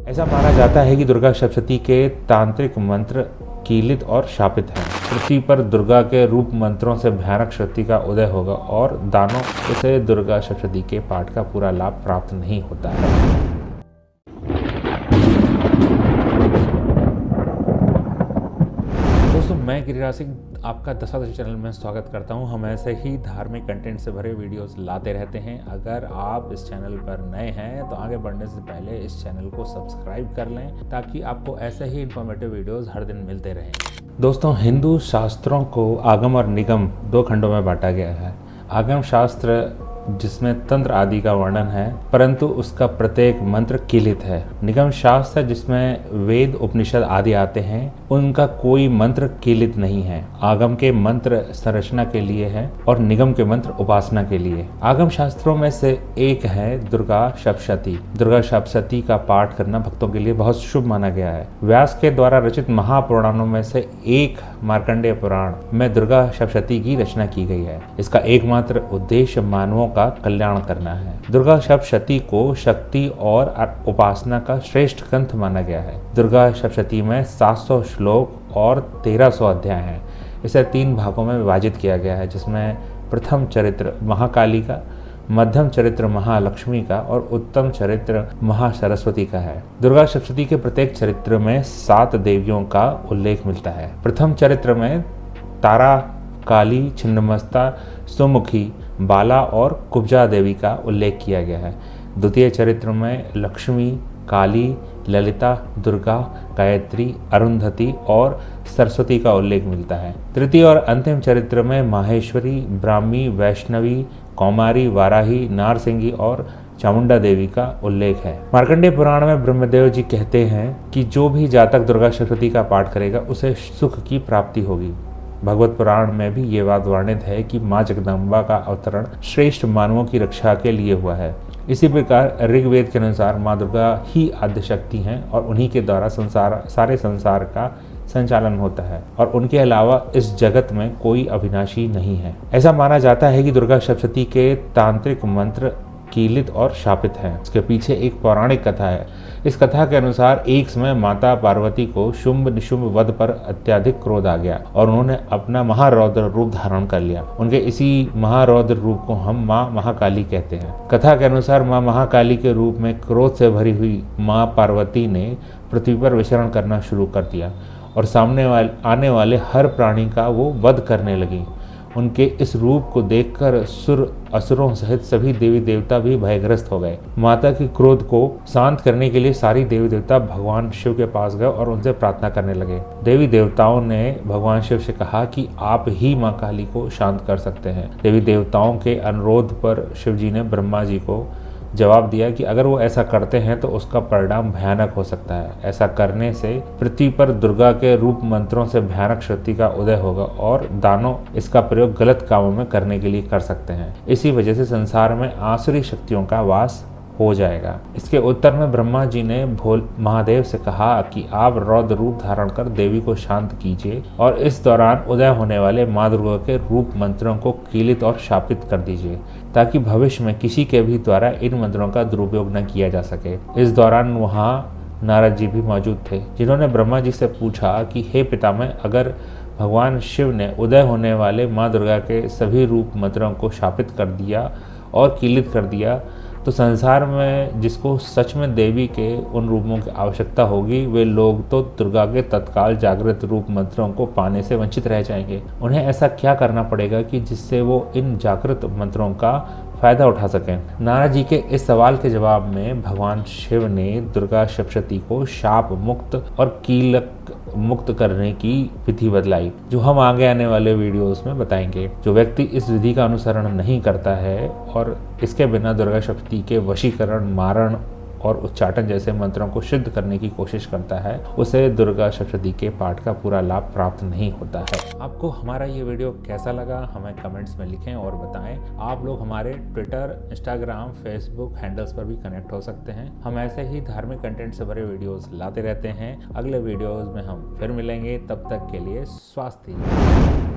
ऐसा माना जाता है कि दुर्गा सप्तशती के तांत्रिक मंत्र कीलित और शापित हैं। पृथ्वी पर दुर्गा के रूप मंत्रों से भयानक शक्ति का उदय होगा और दानों उसे दुर्गा सप्तशती के पाठ का पूरा लाभ प्राप्त नहीं होता है। दोस्तों, मैं गिरिराज सिंह आपका दशादश चैनल में स्वागत करता हूं। हम ऐसे ही धार्मिक कंटेंट से भरे वीडियोस लाते रहते हैं। अगर आप इस चैनल पर नए हैं तो आगे बढ़ने से पहले इस चैनल को सब्सक्राइब कर लें ताकि आपको ऐसे ही इंफॉर्मेटिव वीडियोस हर दिन मिलते रहें। दोस्तों, हिंदू शास्त्रों को आगम और निगम दो खंडों में बांटा गया है। आगम शास्त्र जिसमें तंत्र आदि का वर्णन है, परंतु उसका प्रत्येक मंत्र कीलित है। निगम शास्त्र जिसमें वेद उपनिषद आदि आते हैं, उनका कोई मंत्र कीलित नहीं है। आगम के मंत्र संरचना के लिए है और निगम के मंत्र उपासना के लिए। आगम शास्त्रों में से एक है दुर्गा सप्तशती। दुर्गा सप्तशती का पाठ करना भक्तों के लिए बहुत शुभ माना गया है। व्यास के द्वारा रचित महापुराणों में से एक मार्कंडेय पुराण में दुर्गा सप्तशती की रचना की गई है। इसका एकमात्र उद्देश्य मानवों का कल्याण करना है। दुर्गा सप्तशती को शक्ति और उपासना का श्रेष्ठ ग्रंथ माना गया है। दुर्गा सप्तशती में 700 श्लोक और 1300 अध्याय हैं। इसे 3 भागों में विभाजित किया गया है, जिसमें प्रथम चरित्र महाकाली का, मध्यम चरित्र महालक्ष्मी का और उत्तम चरित्र महासरस्वती का है। दुर्गा सप्तशती के प्रत्येक चरित्र में 7 देवियों का उल्लेख मिलता है। प्रथम चरित्र में तारा, काली, छिन्नमस्ता, सुमुखी, बाला और कुब्जा देवी का उल्लेख किया गया है। द्वितीय चरित्र में लक्ष्मी, काली, ललिता, दुर्गा, गायत्री, अरुंधति और सरस्वती का उल्लेख मिलता है। तृतीय और अंतिम चरित्र में माहेश्वरी, ब्राह्मी, वैष्णवी, कौमारी, वाराही, नारसिंगी और चामुंडा देवी का उल्लेख है। मार्कंडेय पुराण में ब्रह्मदेव जी कहते हैं कि जो भी जातक दुर्गा सप्तशती का पाठ करेगा उसे सुख की प्राप्ति होगी। भगवत पुराण में भी ये बात वर्णित है कि माँ जगदम्बा का अवतरण श्रेष्ठ मानवों की रक्षा के लिए हुआ है। इसी प्रकार ऋग्वेद के अनुसार माँ दुर्गा ही आद्य शक्ति हैं और उन्हीं के द्वारा सारे संसार का संचालन होता है और उनके अलावा इस जगत में कोई अविनाशी नहीं है। ऐसा माना जाता है कि दुर्गा सप्तशती के तांत्रिक मंत्र कीलित और शापित हैं। इसके पीछे एक पौराणिक कथा है। इस कथा के अनुसार एक समय माता पार्वती को शुंभ निशुंभ वध पर अत्यधिक क्रोध आ गया और उन्होंने अपना महारौद्र रूप धारण कर लिया। उनके इसी महारौद्र रूप को हम माँ महाकाली कहते हैं। कथा के अनुसार माँ महाकाली के रूप में क्रोध से भरी हुई माँ पार्वती ने पृथ्वी पर विचरण करना शुरू कर दिया और सामने आने वाले हर प्राणी का वो वध करने लगी। उनके इस रूप को देखकर असुरों सहित सभी देवी देवता भी भयग्रस्त हो गए। माता के क्रोध को शांत करने के लिए सारी देवी देवता भगवान शिव के पास गए और उनसे प्रार्थना करने लगे। देवी देवताओं ने भगवान शिव से कहा कि आप ही माँ काली को शांत कर सकते हैं। देवी देवताओं के अनुरोध पर शिव जी ने ब्रह्मा जी को जवाब दिया कि अगर वो ऐसा करते हैं तो उसका परिणाम भयानक हो सकता है। ऐसा करने से पृथ्वी पर दुर्गा के रूप मंत्रों से भयानक शक्ति का उदय होगा और दानव इसका प्रयोग गलत कामों में करने के लिए कर सकते हैं। इसी वजह से संसार में आसुरी शक्तियों का वास हो जाएगा। इसके उत्तर में ब्रह्मा जी ने महादेव से कहा कि आप रौद्र रूप धारण कर देवी को शांत कीजिए और इस दौरान उदय होने वाले माँ दुर्गा के रूप मंत्रों को कीलित और शापित कर दीजिए ताकि भविष्य में किसी के भी द्वारा इन मंत्रों का दुरुपयोग न किया जा सके। इस दौरान वहाँ नारद जी भी मौजूद थे, जिन्होंने ब्रह्मा जी से पूछा कि हे पितामह, अगर भगवान शिव ने उदय होने वाले माँ दुर्गा के सभी रूप मंत्रों को शापित कर दिया और कीलित कर दिया तो संसार में जिसको सच में देवी के उन रूपों की आवश्यकता होगी, वे लोग तो दुर्गा के तत्काल जागृत रूप मंत्रों को पाने से वंचित रह जाएंगे। उन्हें ऐसा क्या करना पड़ेगा कि जिससे वो इन जागृत मंत्रों का फायदा उठा सकें? नारद जी के इस सवाल के जवाब में भगवान शिव ने दुर्गा सप्तशती को शाप मुक्त और कीलक मुक्त करने की विधि बतलाई, जो हम आगे आने वाले वीडियोस में बताएंगे। जो व्यक्ति इस विधि का अनुसरण नहीं करता है और इसके बिना दुर्गा सप्तशती के वशीकरण, मारण और उच्चाटन जैसे मंत्रों को सिद्ध करने की कोशिश करता है, उसे दुर्गा सप्तशती के पाठ का पूरा लाभ प्राप्त नहीं होता है। आपको हमारा ये वीडियो कैसा लगा हमें कमेंट्स में लिखें और बताएं। आप लोग हमारे ट्विटर, इंस्टाग्राम, फेसबुक हैंडल्स पर भी कनेक्ट हो सकते हैं। हम ऐसे ही धार्मिक कंटेंट से भरे वीडियोस लाते रहते हैं। अगले वीडियोस में हम फिर मिलेंगे, तब तक के लिए स्वास्थ्य।